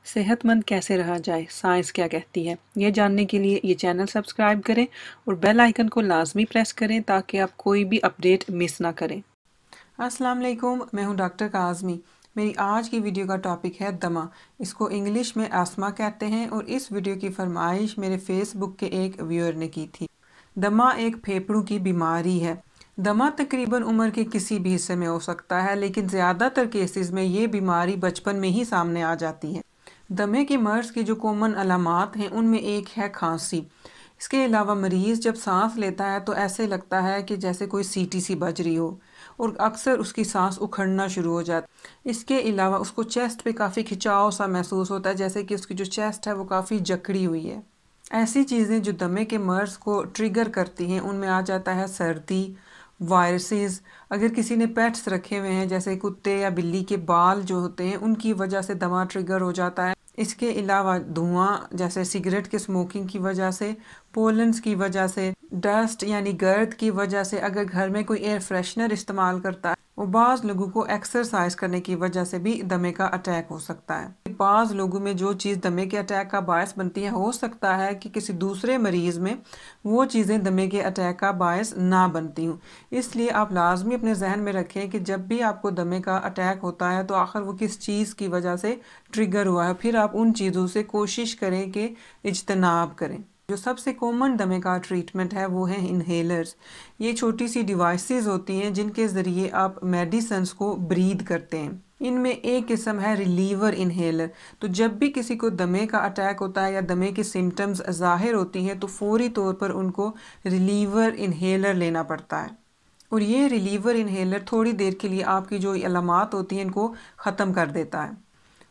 सेहतमंद कैसे रहा जाए, साइंस क्या कहती है, ये जानने के लिए ये चैनल सब्सक्राइब करें और बेल आइकन को लाजमी प्रेस करें ताकि आप कोई भी अपडेट मिस ना करें। अस्सलाम वालेकुम, मैं हूं डॉक्टर काज़मी। मेरी आज की वीडियो का टॉपिक है दमा। इसको इंग्लिश में आस्मा कहते हैं और इस वीडियो की फरमाइश मेरे फेसबुक के एक व्यूअर ने की थी। दमा एक फेफड़ों की बीमारी है। दमा तकरीबन उम्र के किसी भी हिस्से में हो सकता है, लेकिन ज़्यादातर केसेस में ये बीमारी बचपन में ही सामने आ जाती है। दमे के मर्ज़ की जो कॉमन अलामात हैं उनमें एक है खांसी। इसके अलावा मरीज़ जब सांस लेता है तो ऐसे लगता है कि जैसे कोई सीटी सी बज रही हो और अक्सर उसकी सांस उखड़ना शुरू हो जाती है। इसके अलावा उसको चेस्ट पे काफ़ी खिंचाव सा महसूस होता है, जैसे कि उसकी जो चेस्ट है वो काफ़ी जकड़ी हुई है। ऐसी चीज़ें जो दमे के मर्ज़ को ट्रिगर करती हैं उनमें आ जाता है सर्दी, वायरसेस। अगर किसी ने पेट्स रखे हुए हैं जैसे कुत्ते या बिल्ली के बाल जो होते हैं उनकी वजह से दमा ट्रिगर हो जाता है। इसके अलावा धुआं जैसे सिगरेट के स्मोकिंग की वजह से, पोलन्स की वजह से, डस्ट यानी गर्द की वजह से, अगर घर में कोई एयर फ्रेशनर इस्तेमाल करता है और बाज़ लोगों को एक्सरसाइज करने की वजह से भी दमे का अटैक हो सकता है। बाज़ लोगों में जो चीज़ दमे के अटैक का बायस बनती है हो सकता है कि किसी दूसरे मरीज़ में वो चीज़ें दमे के अटैक का बायस ना बनती हूँ। इसलिए आप लाजमी अपने जहन में रखें कि जब भी आपको दमे का अटैक होता है तो आखिर वो किस चीज़ की वजह से ट्रिगर हुआ है, फिर आप उन चीज़ों से कोशिश करें कि इज्तनाब करें। जो सबसे कॉमन दमे का ट्रीटमेंट है वो है इन्हेलर्स। ये छोटी सी डिवाइसेस होती हैं जिनके ज़रिए आप मेडिसिन्स को ब्रीद करते हैं। इनमें एक किस्म है रिलीवर इन्हेलर। तो जब भी किसी को दमे का अटैक होता है या दमे की सिम्टम्स ज़ाहिर होती हैं तो फौरी तौर पर उनको रिलीवर इन्हेलर लेना पड़ता है और ये रिलीवर इन्हेलर थोड़ी देर के लिए आपकी जो अलामात होती हैं इनको ख़त्म कर देता है।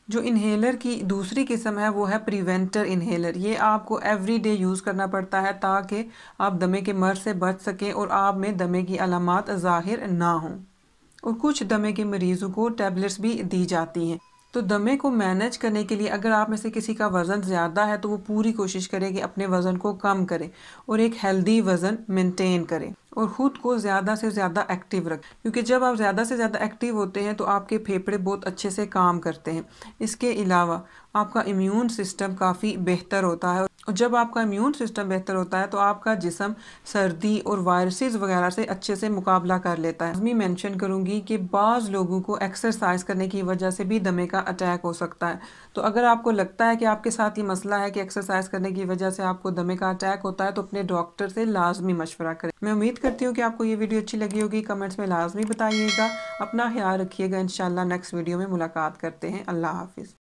जो इन्हेलर की दूसरी किस्म है वो है प्रिवेंटर इन्हेलर। ये आपको एवरीडे यूज़ करना पड़ता है ताकि आप दमे के मर्ज़ से बच सकें और आप में दमे की अलामात ज़ाहिर ना हों। और कुछ दमे के मरीज़ों को टैबलेट्स भी दी जाती हैं। तो दमे को मैनेज करने के लिए अगर आप में से किसी का वज़न ज़्यादा है तो वो पूरी कोशिश करे कि अपने वज़न को कम करे और एक हेल्दी वज़न मेंटेन करे और ख़ुद को ज़्यादा से ज़्यादा एक्टिव रखें, क्योंकि जब आप ज़्यादा से ज़्यादा एक्टिव होते हैं तो आपके फेफड़े बहुत अच्छे से काम करते हैं। इसके अलावा आपका इम्यून सिस्टम काफ़ी बेहतर होता है और जब आपका इम्यून सिस्टम बेहतर होता है तो आपका जिस्म सर्दी और वायरसेस वगैरह से अच्छे से मुकाबला कर लेता है। मैं मेंशन करूंगी कि बाज़ लोगों को एक्सरसाइज करने की वजह से भी दमे का अटैक हो सकता है। तो अगर आपको लगता है कि आपके साथ ये मसला है कि एक्सरसाइज करने की वजह से आपको दमे का अटैक होता है तो अपने डॉक्टर से लाजमी मशवरा करें। मैं उम्मीद करती हूँ कि आपको ये वीडियो अच्छी लगी होगी। कमेंट्स में लाजमी बताइएगा। अपना ख्याल रखिएगा। इंशाल्लाह नेक्स्ट वीडियो में मुलाकात करते हैं। अल्लाह हाफिज़।